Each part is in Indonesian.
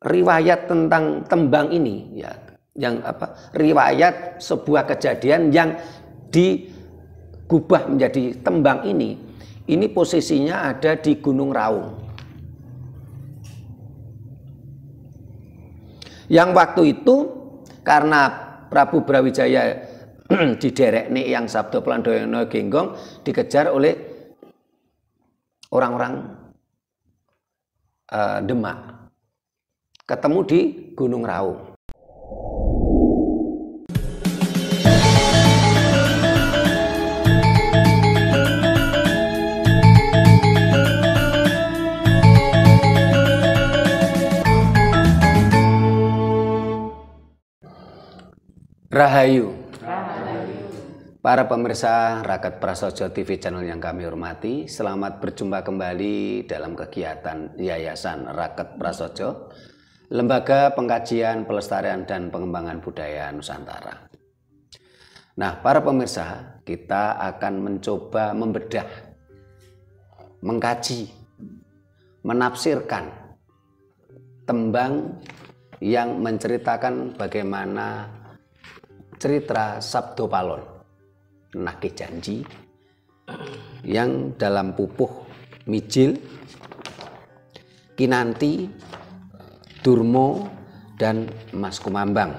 riwayat tentang tembang ini ya, yang riwayat sebuah kejadian yang digubah menjadi tembang ini posisinya ada di Gunung Raung. Yang waktu itu karena Prabu Brawijaya diderekne yang Sabdo Plandhana Genggong dikejar oleh orang-orang Demak. Ketemu di Gunung Raung. Rahayu. Para pemirsa Raket Prasaja TV channel yang kami hormati, selamat berjumpa kembali dalam kegiatan Yayasan Raket Prasaja, Lembaga Pengkajian, Pelestarian dan Pengembangan Budaya Nusantara. Nah, para pemirsa, kita akan mencoba membedah, mengkaji, menafsirkan tembang yang menceritakan bagaimana cerita Sabdo Palon, Nagih Janji, yang dalam pupuh Mijil, Kinanti, Durmo, dan Mas Kumambang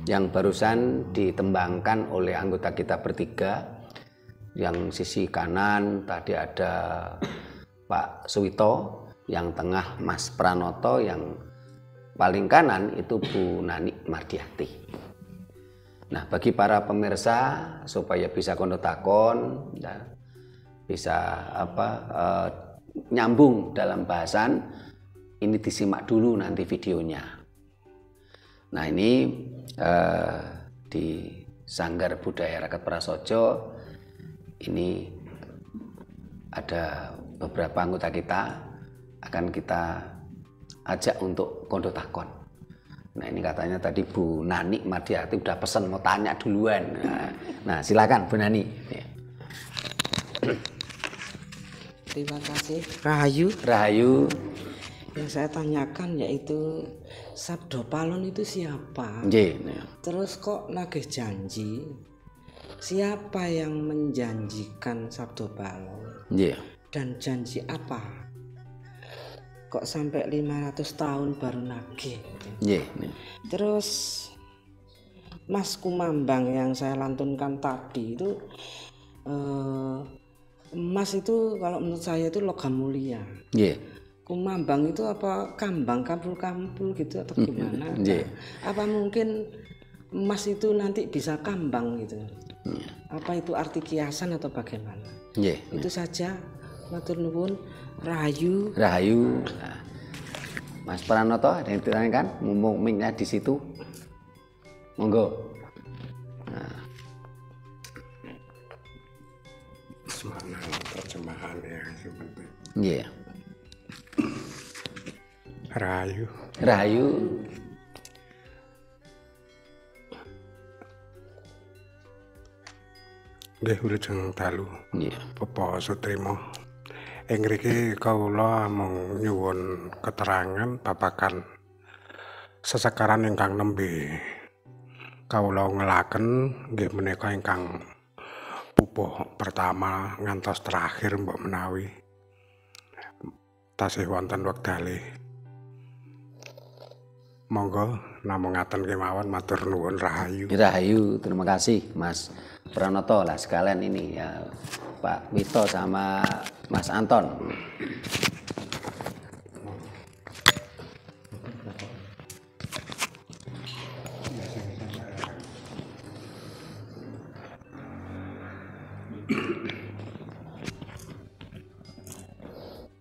yang barusan ditembangkan oleh anggota kita bertiga. Yang sisi kanan tadi ada Pak Suwito, yang tengah Mas Pranoto, yang paling kanan itu Bu Nani Mardiati. Nah, bagi para pemirsa supaya bisa kondo takon, bisa nyambung dalam bahasan, ini disimak dulu nanti videonya. Nah, ini di Sanggar Budaya Raket Prasaja ini ada beberapa anggota kita akan kita ajak untuk kondo takon. Nah, ini katanya tadi Bu Nani Mardiati udah pesen mau tanya duluan. Nah, silakan Bu Nani. Terima kasih. Rahayu. Rahayu. Yang saya tanyakan yaitu Sabdo Palon itu siapa? Terus kok Nagih Janji? Siapa yang menjanjikan Sabdo Palon? Dan janji apa? Kok sampai 500 tahun baru nagih. Terus Mas Kumambang yang saya lantunkan tadi itu emas itu kalau menurut saya itu logam mulia. Kumambang itu apa kambang, kampul-kampul gitu atau gimana? Apa mungkin emas itu nanti bisa kambang gitu? Apa itu arti kiasan atau bagaimana? Itu saja. Matur nuwun. Rahayu. Rahayu. Nah, Mas Pranoto ada yang ditanyakan? Mumpung mic-nya di situ. Monggo. Nah. Semana terjemahan yang sebenarnya. Rahayu. Rahayu. Nggih wilujeng dalu. Bapak Sutrimo. Ing mriki kawula mung nyuwun keterangan babagan sesekaran ingkang nembe kawula ngelaken nggih menika ingkang pupuh pertama ngantos terakhir mbok menawi tasih wonten wekdale. Monggo namung ngaten kemawon, matur nuwun. Rahayu. Rahayu. Terima kasih Mas Pranoto lah sekalian ini ya, Pak Wito sama Mas Anton.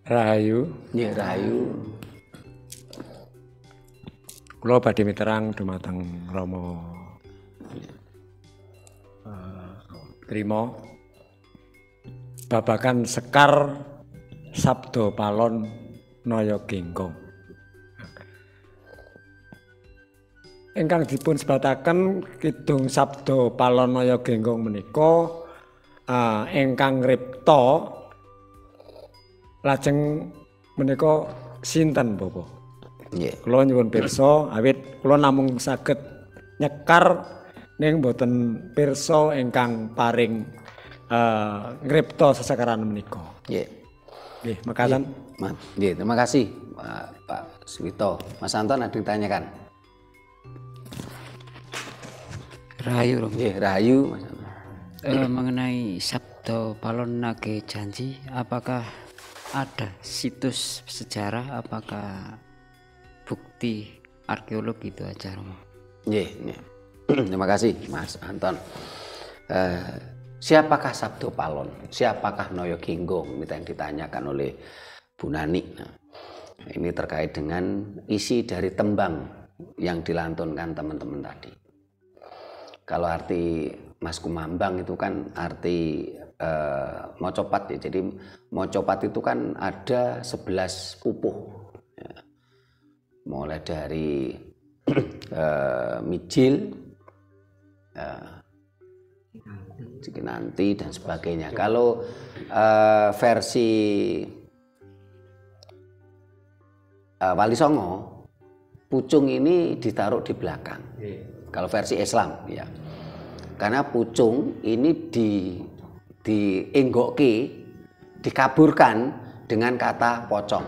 Rahayu. Rahayu. Kula badhe miterang dumateng Rama Trima babagan sekar Sabdo Palon Naya Genggong. Ingkang dipun sebataken Kidung Sabdo Palon Naya Genggong menika ingkang ngripta lajeng menika sinten Bapak? Nggih. Kula nyuwun pirsa awit kula namung saged nyekar ning boten pirsa ingkang paring ngripta sesekaran menika. Nggih. Nggih, mekaten. Nggih, terima kasih Pak Suwito. Mas Anton ada yang ditanyakan? Rahayu, Nggih, rahayu Mas Anton. Mengenai Sabda Palon Nage Janji, apakah ada situs sejarah, apakah bukti arkeolog itu aja, Romo? Nggih. Terima kasih Mas Anton. Siapakah Sabda Palon? Siapakah Noyo Ginggong? Ini yang ditanyakan oleh Bu Nani. Nah, ini terkait dengan isi dari tembang yang dilantunkan teman-teman tadi. Kalau arti Mas Kumambang itu kan arti mocopat ya. Jadi mocopat itu kan ada 11 pupuh. Ya. Mulai dari mijil, Cikinanti dan sebagainya. Kalau versi Wali Songo, pucung ini ditaruh di belakang. Kalau versi Islam ya. Karena pucung ini dienggokke, dikaburkan dengan kata pocong.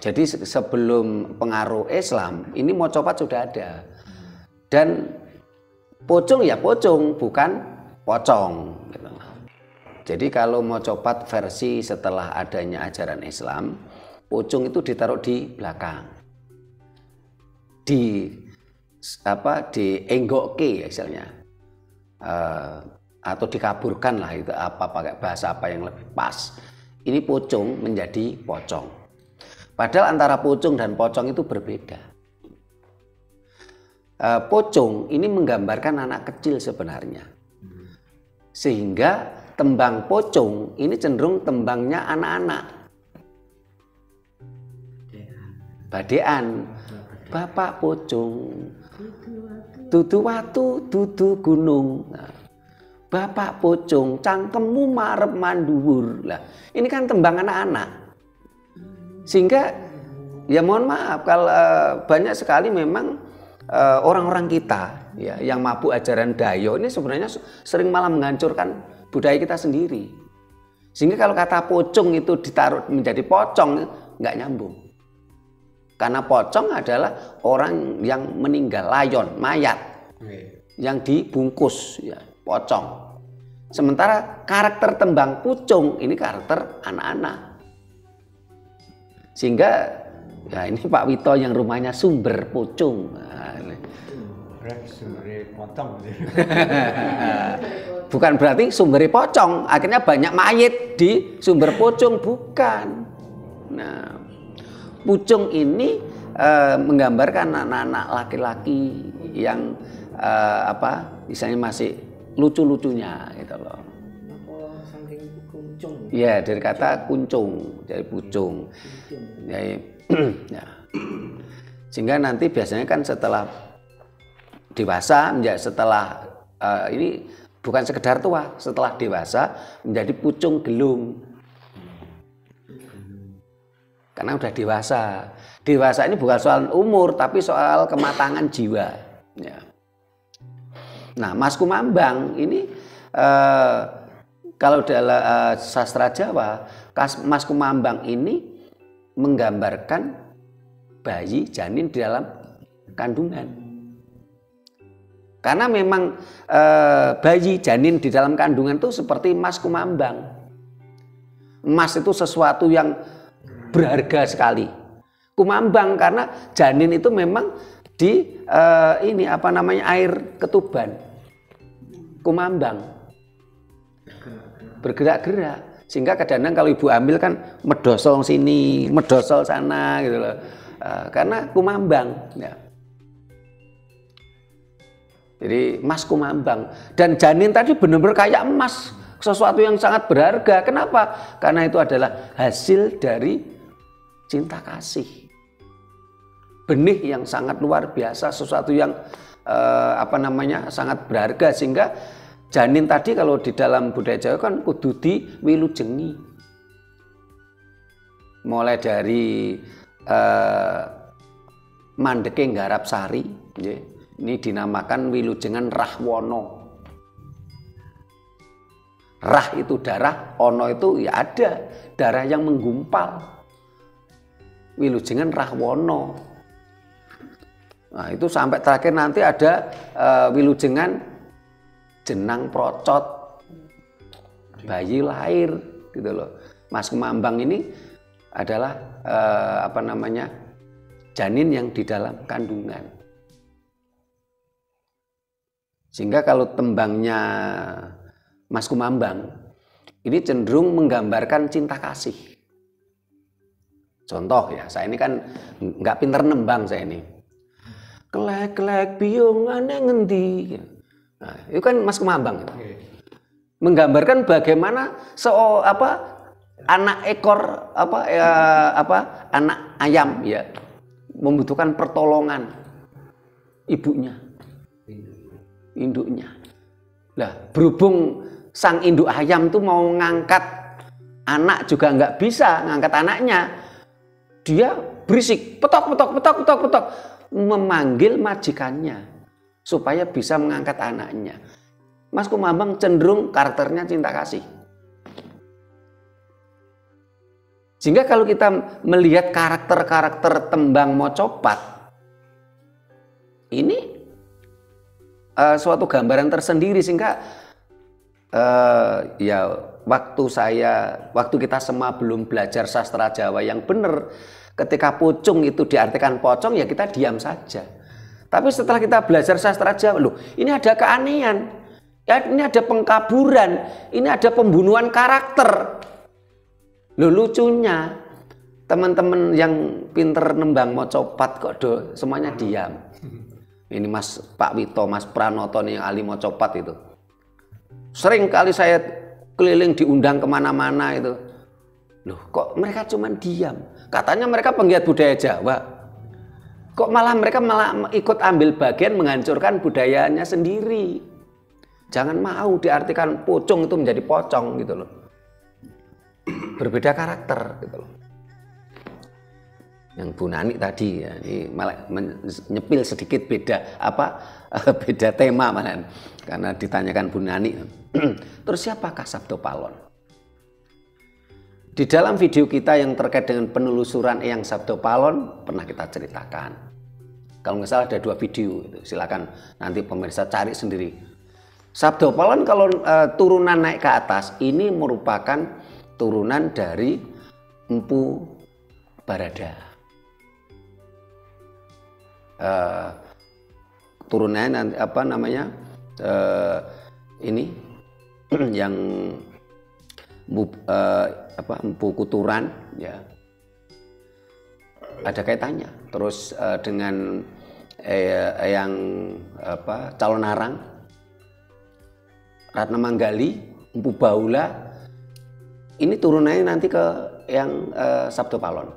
Jadi sebelum pengaruh Islam, ini mocopat sudah ada. Dan pocong ya pocong, bukan pocong. Jadi kalau mocopat versi setelah adanya ajaran Islam, pocong itu ditaruh di belakang. Dienggokke misalnya. Atau dikaburkan lah, itu apa pakai bahasa apa yang lebih pas. Ini pocong menjadi pocong. Padahal antara pocong dan pocong itu berbeda. Pocong ini menggambarkan anak kecil sebenarnya. Sehingga tembang pocong ini cenderung tembangnya anak-anak. Badean. Bapak pocong. Dudu watu, dudu gunung. Bapak pocong, cangkemmu marep manduwur. Lah, ini kan tembang anak-anak. Sehingga ya mohon maaf kalau banyak sekali memang orang-orang kita ya yang mabuk ajaran Dayo ini sebenarnya sering malah menghancurkan budaya kita sendiri. Sehingga kalau kata pocong itu ditaruh menjadi pocong nggak nyambung. Karena pocong adalah orang yang meninggal, layon, mayat yang dibungkus ya, pocong. Sementara karakter tembang pucung ini karakter anak-anak. Sehingga ya ini Pak Wito yang rumahnya sumber pucung. Bukan berarti sumber pocong, akhirnya banyak mayit di sumber pucung, bukan. Nah, pucung ini menggambarkan anak-anak laki-laki yang misalnya masih lucu-lucunya gitu loh. Ya, dari kata kuncung, dari pucung. Ya. Sehingga nanti biasanya kan setelah dewasa setelah ini bukan sekedar tua, setelah dewasa menjadi pucung gelung. Karena udah dewasa. Dewasa ini bukan soal umur, tapi soal kematangan jiwa. Ya. Nah, Mas Kumambang ini kalau dalam sastra Jawa, Mas Kumambang ini menggambarkan bayi janin di dalam kandungan. Karena memang bayi janin di dalam kandungan itu seperti Mas Kumambang. Emas itu sesuatu yang berharga sekali. Kumambang karena janin itu memang di air ketuban. Kumambang. Bergerak-gerak, sehingga kadang-kadang kalau ibu hamil kan medosol sini, medosol sana gitu loh. Karena kumambang ya. Jadi Mas Kumambang dan janin tadi benar-benar kayak emas, sesuatu yang sangat berharga. Kenapa? Karena itu adalah hasil dari cinta kasih. Benih yang sangat luar biasa, sesuatu yang sangat berharga, sehingga janin tadi kalau di dalam budaya Jawa kan kudu diwilujengi. Mulai dari mandeke nggarap sari, ini dinamakan Wilujengan Rahwana. Rah itu darah, ono itu ya ada darah yang menggumpal. Wilujengan Rahwana. Nah, itu sampai terakhir nanti ada Wilujengan Jenang Procot, bayi lahir gitu loh. Mas Kemambang ini adalah janin yang di dalam kandungan. Sehingga kalau tembangnya Mas Kumambang ini cenderung menggambarkan cinta kasih. Contoh ya, saya ini kan nggak pinter nembang saya ini. Kelek-kelek biungane ngendi. Nah, itu kan Mas Kumambang itu. Menggambarkan bagaimana anak ekor anak ayam ya membutuhkan pertolongan ibunya, induknya. Lah, berhubung sang induk ayam itu mau ngangkat anak juga nggak bisa ngangkat anaknya, dia berisik petok memanggil majikannya supaya bisa mengangkat anaknya. Mas Kumambang cenderung karakternya cinta kasih. Sehingga kalau kita melihat karakter-karakter tembang Mocopat, ini suatu gambaran tersendiri. Sehingga waktu kita semua belum belajar sastra Jawa yang benar, ketika pucung itu diartikan pocong, ya kita diam saja. Tapi setelah kita belajar sastra Jawa, loh, ini ada keanehan, ya, ini ada pengkaburan, ini ada pembunuhan karakter. Loh, lucunya teman-teman yang pinter nembang Mocopat kok semuanya diam. Ini Mas Pak Wito, Mas Pranoto nih yang ahli Mocopat itu. Sering kali saya keliling diundang kemana-mana itu. Loh, kok mereka cuma diam? Katanya mereka penggiat budaya Jawa. Kok mereka ikut ambil bagian menghancurkan budayanya sendiri. Jangan mau diartikan pocong itu menjadi pocong gitu loh. Berbeda karakter gitu loh. Yang Bu Nani tadi ya, ini malah nyepil sedikit beda beda tema malah karena ditanyakan Bu Nani. Terus siapakah Sabdo Palon? Di dalam video kita yang terkait dengan penelusuran Eyang Sabdo Palon pernah kita ceritakan. Kalau nggak salah ada 2 video itu. Silakan nanti pemirsa cari sendiri. Sabdo Palon kalau turunan naik ke atas ini merupakan turunan dari Empu Barada. Turunannya ini yang Empu Kuturan ya. Ada kaitannya. Terus dengan yang Calon Arang, Ratna Manggali, Empu Baula. Ini turunannya nanti ke yang Sabdo Palon.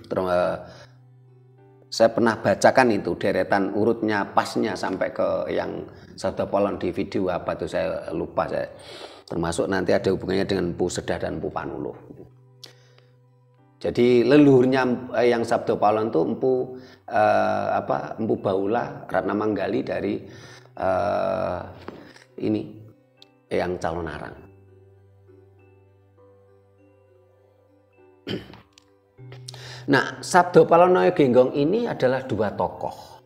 Terus saya pernah bacakan itu deretan urutnya pasnya sampai ke yang Sabdo Palon di video apa itu saya lupa saya. Termasuk nanti ada hubungannya dengan Empu Sedah dan Empu Panuluh. Jadi leluhurnya yang Sabdo Palon itu Empu Baula, Ratna Manggali dari ini yang Calon Arang. Nah, Sabdo Palonoyo Genggong ini adalah 2 tokoh.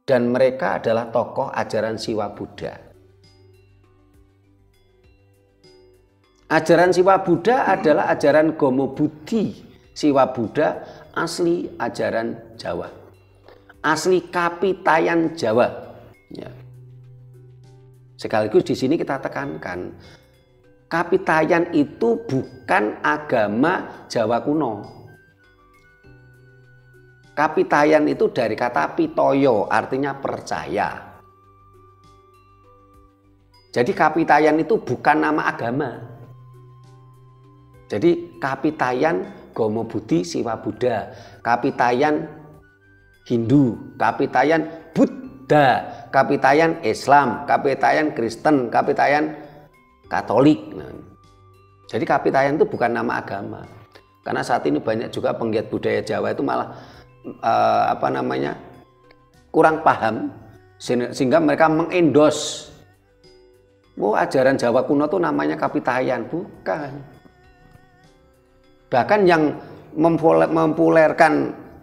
Dan mereka adalah tokoh ajaran Siwa Buddha. Ajaran Siwa Buddha adalah ajaran Gomo Buddhi. Siwa Buddha asli ajaran Jawa. Asli Kapitayan Jawa. Ya. Sekaligus di sini kita tekankan, Kapitayan itu bukan agama Jawa kuno. Kapitayan itu dari kata pitoyo, artinya percaya. Jadi Kapitayan itu bukan nama agama. Jadi Kapitayan Gomo Buddhi Siwa Buddha, Kapitayan Hindu, Kapitayan Buddha, Kapitayan Islam, Kapitayan Kristen, Kapitayan Katolik. Jadi Kapitayan itu bukan nama agama. Karena saat ini banyak juga penggiat budaya Jawa itu malah kurang paham sehingga mereka mengendos ajaran Jawa kuno itu namanya Kapitayan. Bukan. Bahkan yang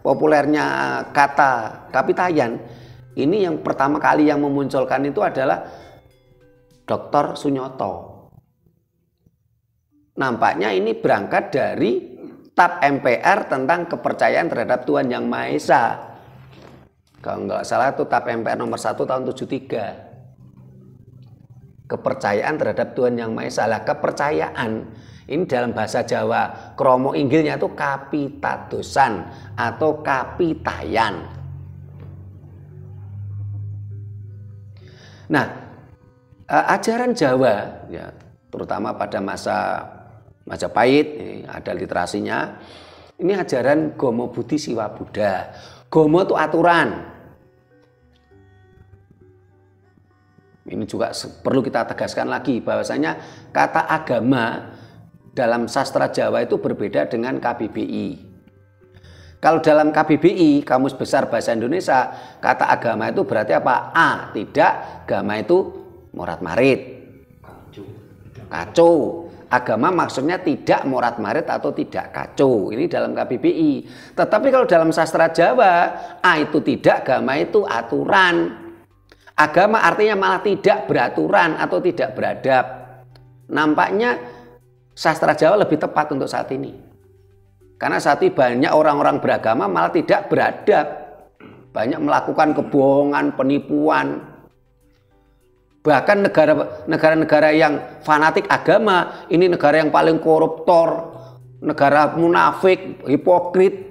populernya kata Kapitayan ini yang pertama kali yang memunculkan itu adalah Dr. Sunyoto. Nampaknya ini berangkat dari TAP MPR tentang kepercayaan terhadap Tuhan Yang Maha Esa. Kalau nggak salah itu TAP MPR nomor 1 tahun 73. Kepercayaan terhadap Tuhan Yang Maha Esa. Lah, kepercayaan ini dalam bahasa Jawa kromo inggilnya itu kapitadosan atau kapitayan. Nah, ajaran Jawa ya, terutama pada masa Majapahit, ada literasinya. Ini ajaran Gomo Budi Siwa Buddha. Gomo itu aturan. Ini juga perlu kita tegaskan lagi bahwasanya kata agama dalam sastra Jawa itu berbeda dengan KBBI. Kalau dalam KBBI, Kamus Besar Bahasa Indonesia, kata agama itu berarti apa? A, tidak. Agama itu morat-marit. Kacau. Agama maksudnya tidak morat-marit atau tidak kacau. Ini dalam KBBI. Tetapi kalau dalam sastra Jawa, A itu tidak, agama itu aturan. Agama artinya malah tidak beraturan atau tidak beradab. Nampaknya sastra Jawa lebih tepat untuk saat ini. Karena saat ini banyak orang-orang beragama malah tidak beradab. Banyak melakukan kebohongan, penipuan. Bahkan negara-negara yang fanatik agama, ini negara yang paling koruptor, negara munafik, hipokrit.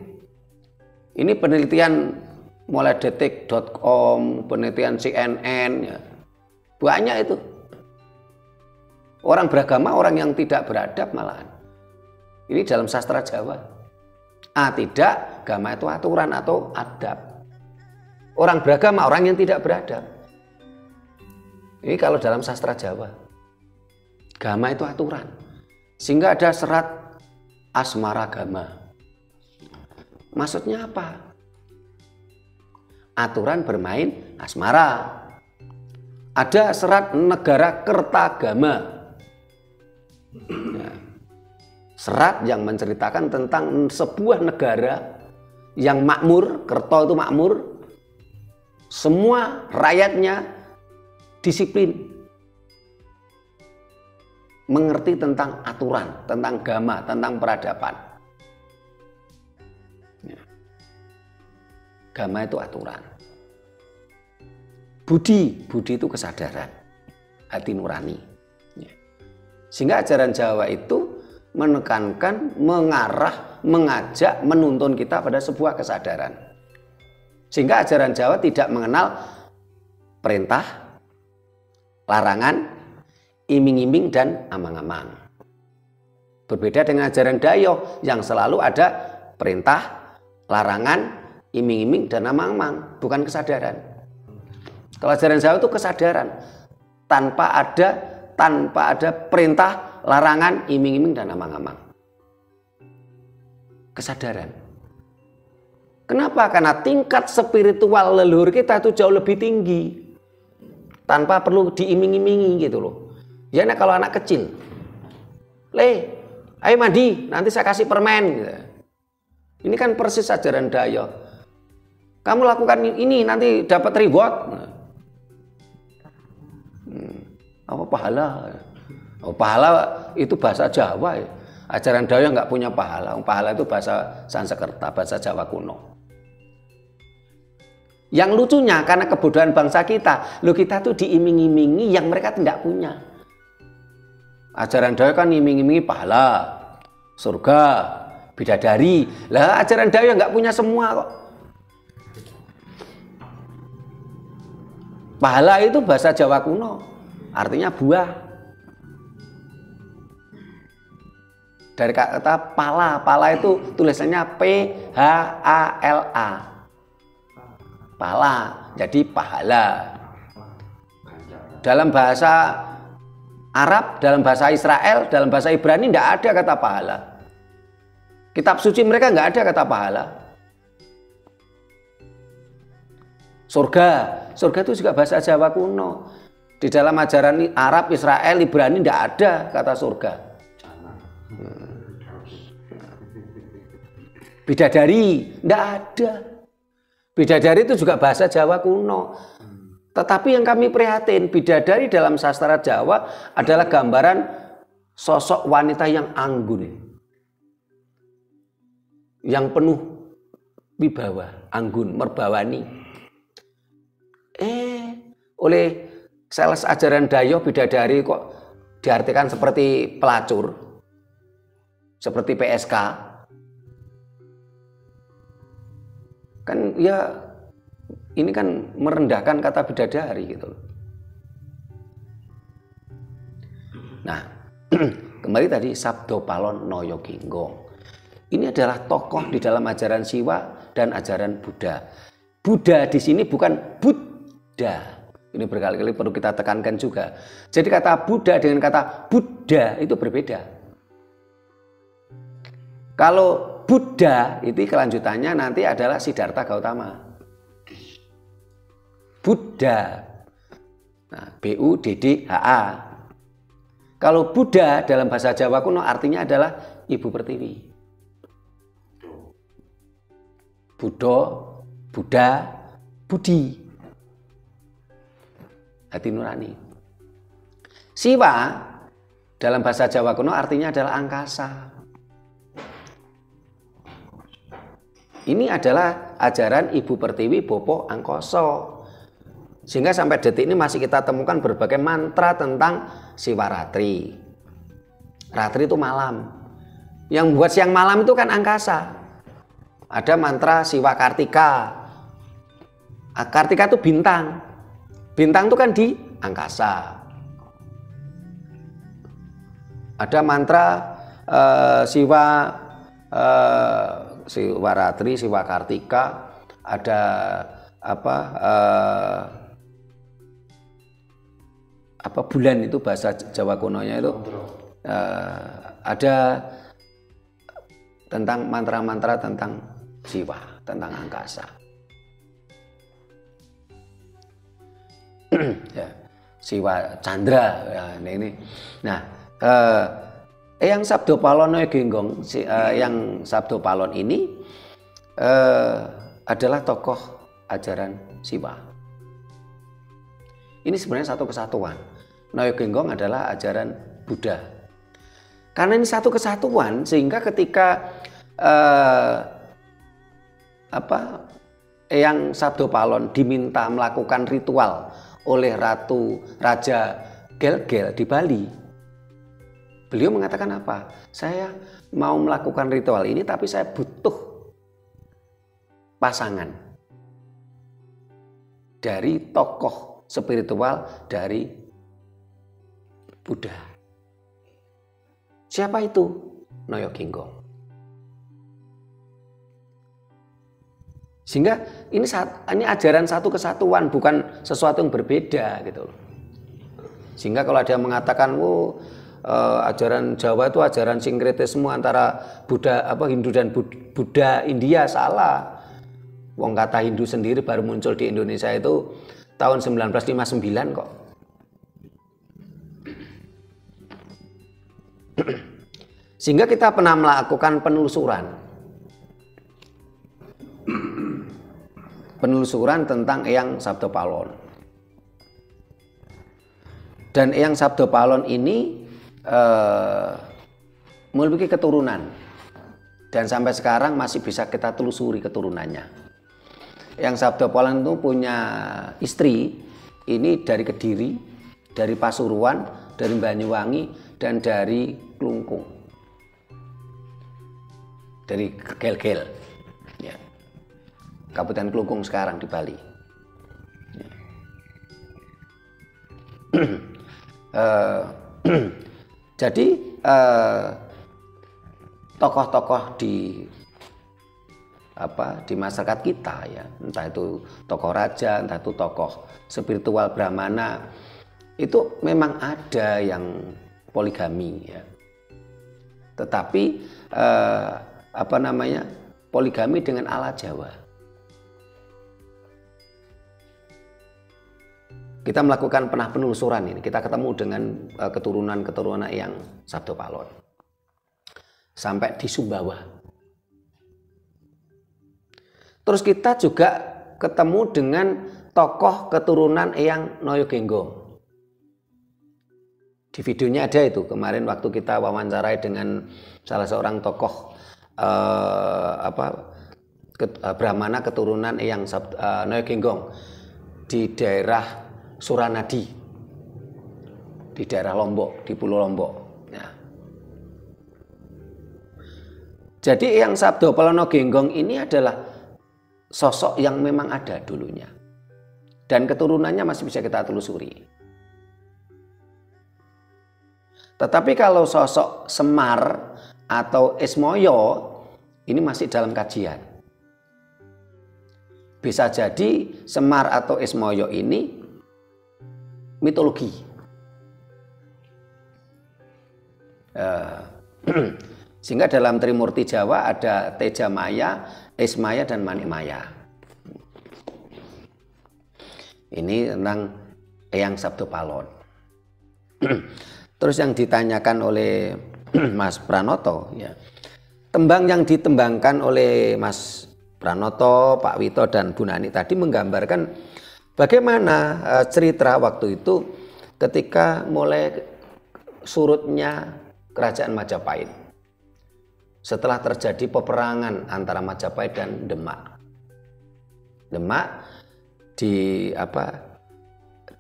Ini penelitian mulai detik.com, penelitian CNN, ya. Banyak itu. Orang beragama, orang yang tidak beradab malahan. Ini dalam sastra Jawa. A, tidak, agama itu aturan atau adab. Orang beragama, orang yang tidak beradab. Ini kalau dalam sastra Jawa. Agama itu aturan. Sehingga ada serat asmaragama. Maksudnya apa? Aturan bermain asmara. Ada serat negara kertagama. Ya. Serat yang menceritakan tentang sebuah negara yang makmur, kerto itu makmur. Semua rakyatnya disiplin, mengerti tentang aturan, tentang agama, tentang peradaban. Ya. Agama itu aturan. Budi itu kesadaran, hati nurani. Ya. Sehingga ajaran Jawa itu menekankan, mengarah, mengajak, menuntun kita pada sebuah kesadaran. Sehingga ajaran Jawa tidak mengenal perintah, larangan, iming-iming, dan amang-amang. Berbeda dengan ajaran Dayo yang selalu ada perintah, larangan, iming-iming, dan amang-amang, bukan kesadaran. Kalau ajaran Jawa itu kesadaran, tanpa ada perintah, larangan, iming-iming, dan amang-amang. Kesadaran. Kenapa? Karena tingkat spiritual leluhur kita itu jauh lebih tinggi. Tanpa perlu diiming-imingi gitu loh. Ya, nah kalau anak kecil, ayo mandi, nanti saya kasih permen. Gitu. Ini kan persis ajaran Dayo. Kamu lakukan ini, nanti dapat reward. Apa pahala? Oh, pahala itu bahasa Jawa. Ya. Ajaran Dayo nggak punya pahala. Pahala itu bahasa Sanskerta, bahasa Jawa kuno. Yang lucunya karena kebodohan bangsa kita, kita tuh diiming-imingi yang mereka tidak punya. Ajaran Dayo kan iming-imingi pahala, surga, bidadari. Lah ajaran Dayo nggak punya semua kok. Pahala itu bahasa Jawa kuno, artinya buah. Dari kata pala, pala itu tulisannya P-H-A-L-A. Pala, jadi pahala. Dalam bahasa Arab, dalam bahasa Israel, dalam bahasa Ibrani tidak ada kata pahala. Kitab suci mereka nggak ada kata pahala. Surga itu juga bahasa Jawa kuno. Di dalam ajaran Arab, Israel, Ibrani tidak ada kata surga. Bidadari tidak ada. Bidadari itu juga bahasa Jawa kuno. Tetapi yang kami prihatin, bidadari dalam sastra Jawa adalah gambaran sosok wanita yang anggun, yang penuh wibawa, anggun, merbawani. Oleh sales ajaran Dayo, bidadari kok diartikan seperti pelacur, seperti PSK. Kan ya ini kan merendahkan kata bidadari gitu. Nah, kembali tadi Sabdo Palon Noyo Genggong. Ini adalah tokoh di dalam ajaran Siwa dan ajaran Buddha. Buddha di sini bukan Buddha. Ini berkali-kali perlu kita tekankan juga. Jadi kata Buddha dengan kata Buddha itu berbeda. Kalau Buddha itu kelanjutannya nanti adalah Siddhartha Gautama. Buddha, nah, B-U-D-D-H-A. Kalau Buddha dalam bahasa Jawa kuno artinya adalah Ibu Pertiwi. Buddha, Buddha, Budi, hati nurani. Siwa dalam bahasa Jawa kuno artinya adalah angkasa. Ini adalah ajaran Ibu Pertiwi Bopo Angkoso. Sehingga sampai detik ini masih kita temukan berbagai mantra tentang Siwa Ratri. Ratri itu malam. Yang buat siang malam itu kan angkasa. Ada mantra Siwa Kartika. Kartika itu bintang. Bintang itu kan di angkasa. Ada mantra Siwa Ratri, Siwa Kartika. Ada apa bulan itu bahasa Jawa kunonya itu ada tentang mantra-mantra tentang Siwa, tentang angkasa. Ya, Siwa Chandra ya, ini. Nah, yang Sabdo Palon Noyo Genggong, yang Sabdo Palon ini adalah tokoh ajaran Siwa. Ini sebenarnya satu kesatuan. Noyo Genggong adalah ajaran Buddha. Karena ini satu kesatuan, sehingga ketika Eyang Sabdo Palon diminta melakukan ritual oleh Raja Gelgel di Bali, beliau mengatakan apa? Saya mau melakukan ritual ini, tapi saya butuh pasangan dari tokoh spiritual dari Buddha. Siapa itu? Noyo Genggong. Sehingga ini ajaran satu kesatuan, bukan sesuatu yang berbeda gitu loh. Sehingga kalau ada yang mengatakan, ajaran Jawa itu ajaran sinkretisme antara Hindu dan Buddha India, salah. Wong kata Hindu sendiri baru muncul di Indonesia itu tahun 1959 kok. Sehingga kita pernah melakukan penelusuran tentang Eyang Sabdo Palon. Dan Eyang Sabdo Palon ini memiliki keturunan, dan sampai sekarang masih bisa kita telusuri keturunannya. Eyang Sabdo Palon itu punya istri ini dari Kediri, dari Pasuruan, dari Banyuwangi, dan dari Klungkung, dari Gelgel, ya. Kabupaten Klungkung sekarang di Bali. Ya. Jadi tokoh-tokoh di masyarakat kita, ya, entah itu tokoh raja, entah itu tokoh spiritual Brahmana, itu memang ada yang poligami ya. Tetapi poligami dengan ala Jawa. Kita melakukan penelusuran ini, kita ketemu dengan keturunan Eyang Sabdo Palon sampai di Sumbawa. Terus kita juga ketemu dengan tokoh keturunan Eyang Noyo Genggong. Di videonya ada itu kemarin waktu kita wawancarai dengan salah seorang tokoh Brahmana keturunan Eyang Noyo Genggong di daerah Suranadi, di daerah Lombok, di Pulau Lombok. Nah. Jadi Eyang Sabdo Palon Genggong ini adalah sosok yang memang ada dulunya. Dan keturunannya masih bisa kita telusuri. Tetapi kalau sosok Semar atau Ismoyo ini masih dalam kajian. Bisa jadi Semar atau Ismoyo ini mitologi. Sehingga dalam Trimurti Jawa ada Tejamaya, Ismaya, dan Manikmaya. Ini tentang Eyang Sabdo Palon. Terus yang ditanyakan oleh Mas Pranoto, ya, tembang yang ditembangkan oleh Mas Pranoto, Pak Wito, dan Bu Nani tadi menggambarkan bagaimana cerita waktu itu ketika mulai surutnya kerajaan Majapahit setelah terjadi peperangan antara Majapahit dan Demak. Demak di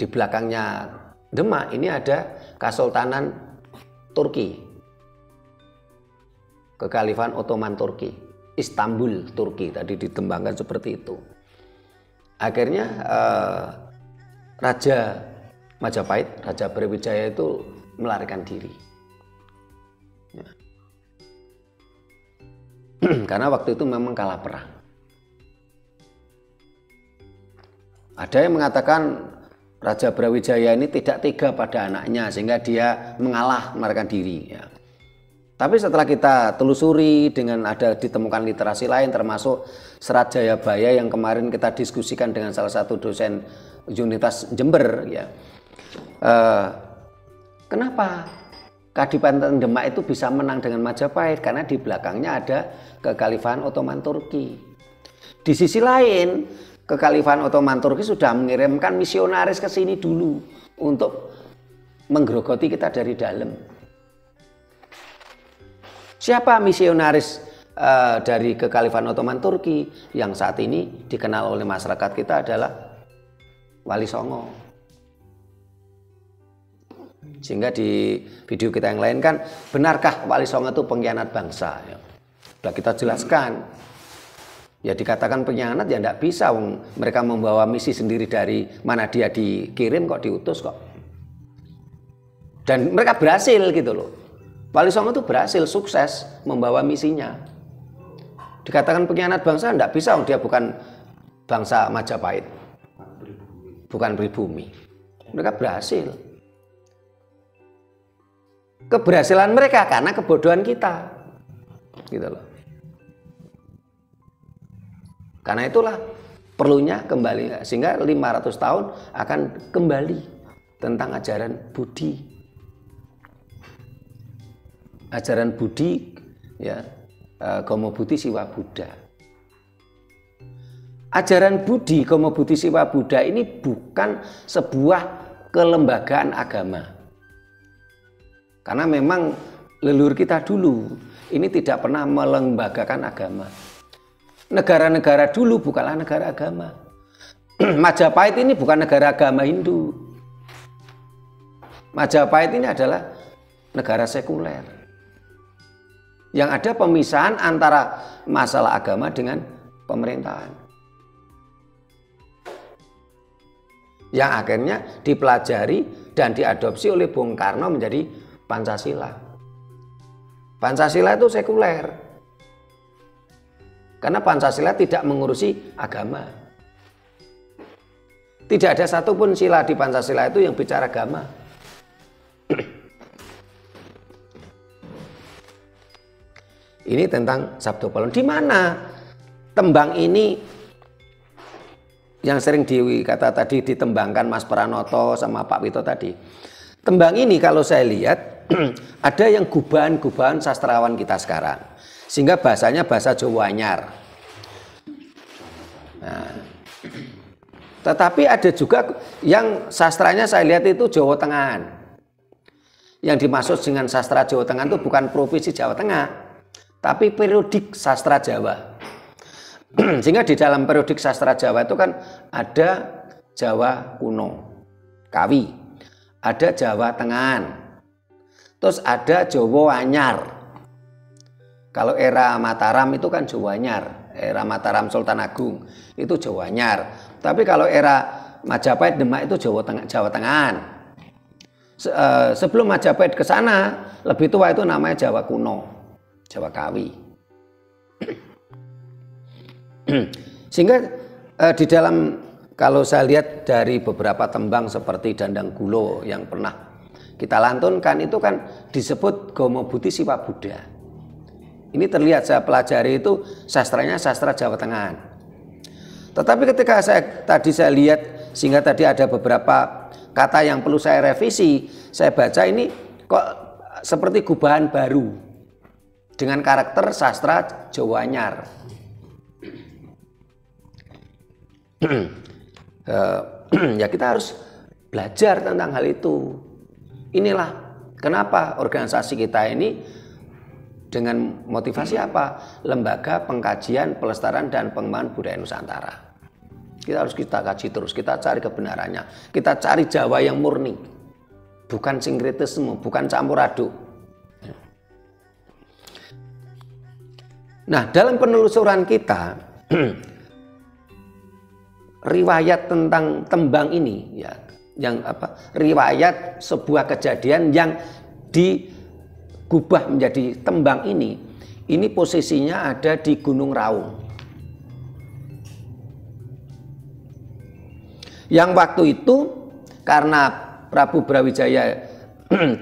belakangnya Demak ini ada Kesultanan Turki, Kekhalifahan Ottoman Turki, Istanbul Turki tadi ditembangkan seperti itu. Akhirnya Raja Majapahit, Raja Brawijaya itu melarikan diri. Ya. Karena waktu itu memang kalah perang. Ada yang mengatakan Raja Brawijaya ini tidak tega pada anaknya sehingga dia mengalah, melarikan diri. Ya. Tapi setelah kita telusuri dengan ada ditemukan literasi lain termasuk Serat Jayabaya yang kemarin kita diskusikan dengan salah satu dosen Universitas Jember, ya. Kenapa Kadipaten Demak itu bisa menang dengan Majapahit? Karena di belakangnya ada Kekhalifahan Ottoman Turki. Di sisi lain, Kekhalifahan Ottoman Turki sudah mengirimkan misionaris ke sini dulu untuk menggerogoti kita dari dalam. Siapa misionaris dari Kekhalifahan Ottoman Turki yang saat ini dikenal oleh masyarakat kita adalah Wali Songo. Sehingga di video kita yang lain kan, benarkah Wali Songo itu pengkhianat bangsa? Ya. Sudah kita jelaskan. Ya dikatakan pengkhianat ya tidak bisa. Mereka membawa misi sendiri dari mana dia dikirim kok diutus kok. Dan mereka berhasil gitu loh. Wali Songo itu berhasil, sukses membawa misinya. Dikatakan pengkhianat bangsa, tidak bisa, dia bukan bangsa Majapahit, bukan pribumi. Mereka berhasil. Keberhasilan mereka karena kebodohan kita, gitu loh. Karena itulah perlunya kembali, sehingga 500 tahun akan kembali tentang ajaran Budi. Ajaran Budi, ya, Gomo Buddhi Siwa Buddha. Ajaran Budi Gomo Buddhi Siwa Buddha ini bukan sebuah kelembagaan agama. Karena memang leluhur kita dulu ini tidak pernah melembagakan agama. Negara-negara dulu bukanlah negara agama. Majapahit ini bukan negara agama Hindu. Majapahit ini adalah negara sekuler. Yang ada pemisahan antara masalah agama dengan pemerintahan. Yang akhirnya dipelajari dan diadopsi oleh Bung Karno menjadi Pancasila. Pancasila itu sekuler. Karena Pancasila tidak mengurusi agama. Tidak ada satupun sila di Pancasila itu yang bicara agama. Ini tentang Sabdo Palon. Di mana tembang ini yang sering dikata tadi ditembangkan Mas Pranoto sama Pak Wito tadi. Tembang ini kalau saya lihat ada yang gubahan-gubahan sastrawan kita sekarang. Sehingga bahasanya bahasa Jawa Anyar. Nah, tetapi ada juga yang sastranya saya lihat itu Jawa Tengahan. Yang dimaksud dengan sastra Jawa Tengah itu bukan provinsi Jawa Tengah, tapi periodik sastra Jawa. Sehingga di dalam periodik sastra Jawa itu kan ada Jawa kuno, Kawi, ada Jawa Tengahan, terus ada Jawa Anyar. Kalau era Mataram itu kan Jawa Anyar, era Mataram Sultan Agung itu Jawa Anyar. Tapi kalau era Majapahit Demak itu Jawa Tengahan. Sebelum Majapahit ke sana lebih tua itu namanya Jawa kuno, Jawa Kawi. Sehingga di dalam, kalau saya lihat dari beberapa tembang seperti Dandang Gulo yang pernah kita lantunkan itu kan disebut Gomo Buti Siwa Buddha. Ini terlihat saya pelajari itu sastranya sastra Jawa Tengahan. Tetapi ketika saya lihat, sehingga tadi ada beberapa kata yang perlu saya revisi, saya baca ini kok seperti gubahan baru dengan karakter sastra Jawa Anyar. Ya kita harus belajar tentang hal itu. Inilah kenapa organisasi kita ini dengan motivasi apa? Lembaga Pengkajian, Pelestarian dan Pengembangan Budaya Nusantara. Kita harus kaji terus, kita cari kebenarannya, kita cari Jawa yang murni, bukan sinkretisme, bukan campur aduk. Nah, dalam penelusuran kita riwayat tentang tembang ini ya, yang riwayat sebuah kejadian yang digubah menjadi tembang ini posisinya ada di Gunung Raung. Yang waktu itu karena Prabu Brawijaya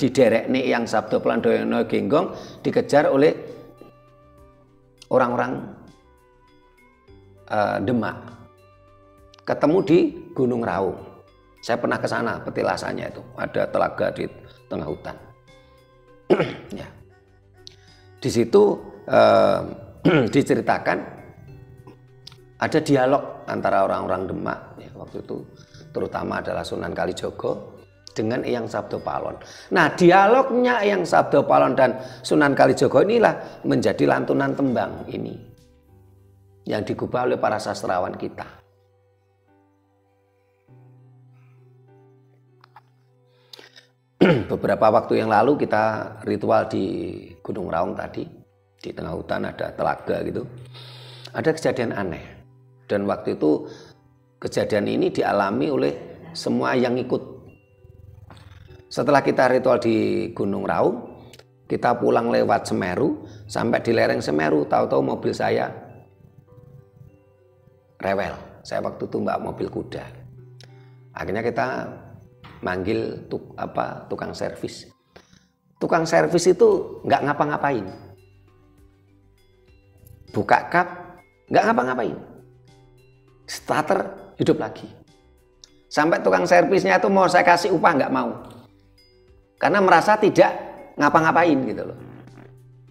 diderekne yang Sabdo Plandhono Genggong dikejar oleh orang-orang Demak. Ketemu di Gunung Raung. Saya pernah ke sana, petilasannya itu ada telaga di tengah hutan. Ya. Di situ diceritakan ada dialog antara orang-orang Demak ya, waktu itu terutama adalah Sunan Kalijogo dengan Eyang Sabdo Palon. Nah, dialognya Eyang Sabdo Palon dan Sunan Kalijogo inilah menjadi lantunan tembang ini yang digubah oleh para sastrawan kita. Beberapa waktu yang lalu kita ritual di Gunung Raung tadi, di tengah hutan ada telaga gitu. Ada kejadian aneh. Dan waktu itu kejadian ini dialami oleh semua yang ikut. Setelah kita ritual di Gunung Raung, kita pulang lewat Semeru, sampai di lereng Semeru, tahu-tahu mobil saya rewel. Saya waktu itu bawa mobil kuda. Akhirnya kita manggil tukang servis. Tukang servis itu nggak ngapa-ngapain. Buka kap, nggak ngapa-ngapain. Starter hidup lagi. Sampai tukang servisnya itu mau saya kasih upah nggak mau. Karena merasa tidak ngapa-ngapain gitu loh.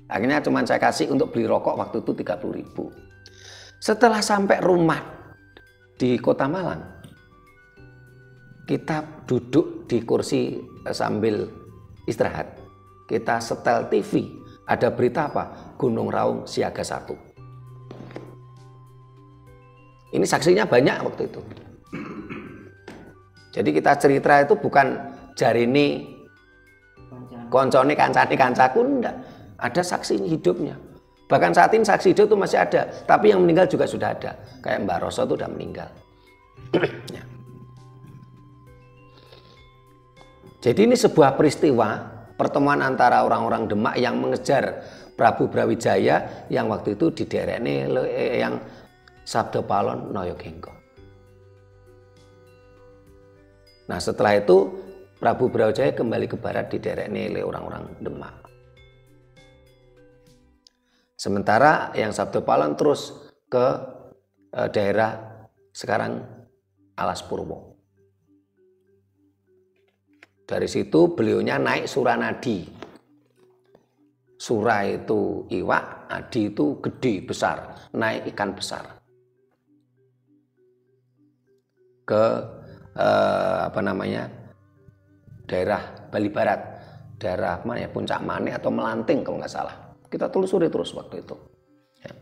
Akhirnya cuma saya kasih untuk beli rokok waktu itu 30.000. Setelah sampai rumah di Kota Malang, kita duduk di kursi sambil istirahat. Kita setel TV, ada berita apa? Gunung Raung siaga 1. Ini saksinya banyak waktu itu. Jadi kita cerita itu bukan jarini koncone kancaku, enggak. Ada saksi hidupnya. Bahkan saat ini saksi hidup itu masih ada, tapi yang meninggal juga sudah ada. Kayak Mbak Roso itu sudah meninggal. Ya. Jadi ini sebuah peristiwa pertemuan antara orang-orang Demak yang mengejar Prabu Brawijaya yang waktu itu diderekne yang Sabdo Palon Noyo Genggong. Nah setelah itu Prabu Brawijaya kembali ke barat di daerah ini oleh orang-orang Demak. Sementara yang Sabda Palon terus ke daerah sekarang Alas Purwo. Dari situ beliaunya naik Suranadi. Sura itu iwak, adi itu gede, besar, naik ikan besar. Ke daerah Bali Barat, daerah mana ya, Puncak Mane atau Melanting kalau nggak salah. Kita telusuri terus waktu itu. Ya.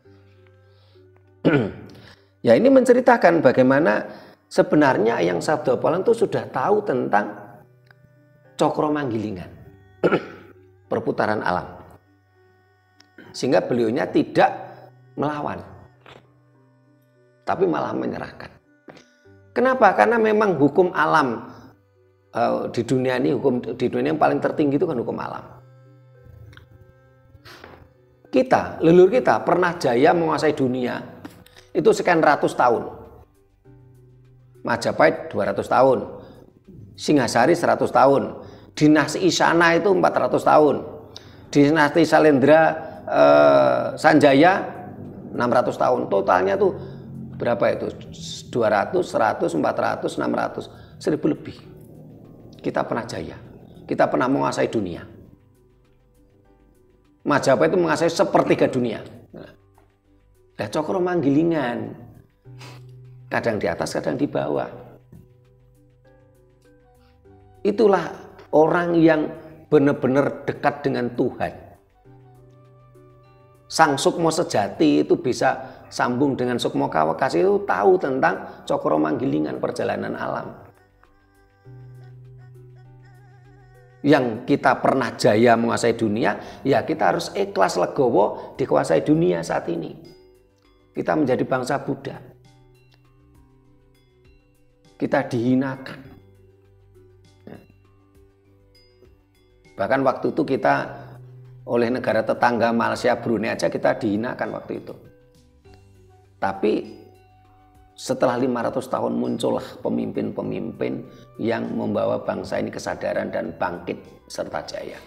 Ya ini menceritakan bagaimana sebenarnya yang Sabda Palon itu sudah tahu tentang Cokro Manggilingan, perputaran alam. Sehingga beliaunya tidak melawan, tapi malah menyerahkan. Kenapa? Karena memang hukum alam di dunia ini, hukum di dunia yang paling tertinggi itu kan hukum alam. Kita, leluhur kita pernah jaya menguasai dunia itu sekian ratus tahun. Majapahit 200 tahun, Singhasari 100 tahun, dinasti Isana itu 400 tahun, dinasti Salendra Sanjaya 600 tahun. Totalnya tuh berapa itu? 200, 100, 400, 600, 1000 lebih. Kita pernah jaya. Kita pernah menguasai dunia. Majapahit itu menguasai sepertiga dunia. Nah, Cokro Manggilingan kadang di atas, kadang di bawah. Itulah orang yang benar-benar dekat dengan Tuhan. Sang Sukmo sejati itu bisa sambung dengan Sukmo Kawekas, itu tahu tentang Cokro Manggilingan, perjalanan alam. Yang kita pernah jaya menguasai dunia, ya kita harus ikhlas legowo dikuasai dunia saat ini. Kita menjadi bangsa Buddha. Kita dihinakan. Bahkan waktu itu kita oleh negara tetangga Malaysia, Brunei aja kita dihinakan waktu itu. Tapi setelah 500 tahun muncullah pemimpin-pemimpin yang membawa bangsa ini kesadaran dan bangkit serta jaya.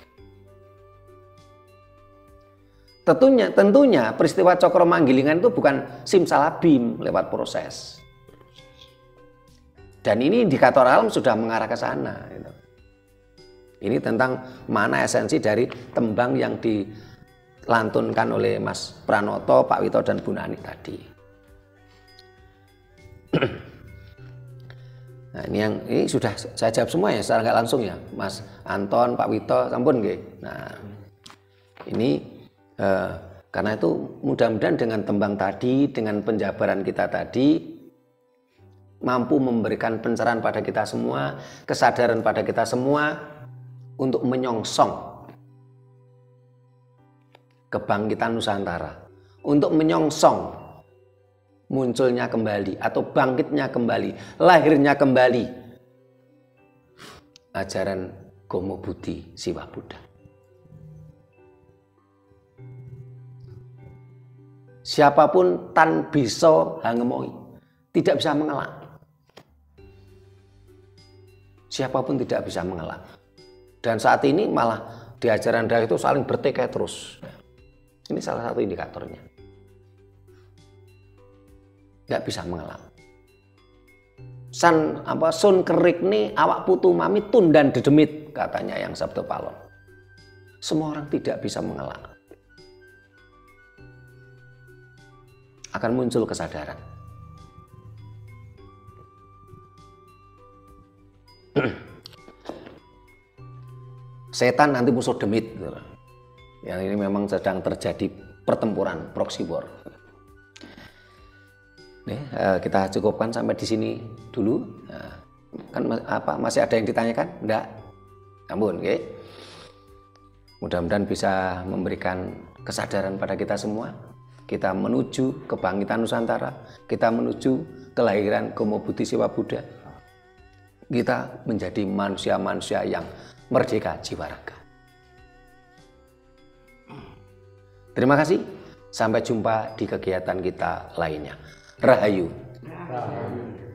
Tentunya peristiwa Cokro Manggilingan itu bukan simsalabim lewat proses. Dan ini indikator alam sudah mengarah ke sana. Gitu. Ini tentang mana esensi dari tembang yang dilantunkan oleh Mas Pranoto, Pak Wito, dan Bu Nani tadi. Nah, ini sudah saya jawab semua ya secara nggak langsung ya, Mas Anton, Pak Wito, sampun nggih. Nah, ini karena itu mudah-mudahan dengan tembang tadi, dengan penjabaran kita tadi, mampu memberikan pencerahan pada kita semua, kesadaran pada kita semua, untuk menyongsong kebangkitan Nusantara, untuk menyongsong munculnya kembali atau bangkitnya kembali, lahirnya kembali ajaran Gomo Buddhi Siwa Buddha. Siapapun tan bisa hangemoi, tidak bisa mengelak. Siapapun tidak bisa mengelak. Dan saat ini malah di ajaran Dawah itu saling bertikai terus. Ini salah satu indikatornya. Nggak bisa mengelak. Sun kerik nih awak putu mami tundan dedemit, katanya yang Sabda Palon. Semua orang tidak bisa mengelak. Akan muncul kesadaran. Setan nanti musuh demit. Yang ini memang sedang terjadi pertempuran proxy war. Nih, kita cukupkan sampai di sini dulu. Nah, kan masih ada yang ditanyakan? Enggak? Ampun, oke. Mudah-mudahan bisa memberikan kesadaran pada kita semua. Kita menuju kebangkitan Nusantara. Kita menuju kelahiran Gomo Buddhi Siwa Buddha. Kita menjadi manusia-manusia yang merdeka jiwa raga. Terima kasih. Sampai jumpa di kegiatan kita lainnya. Rahayu. Rahayu.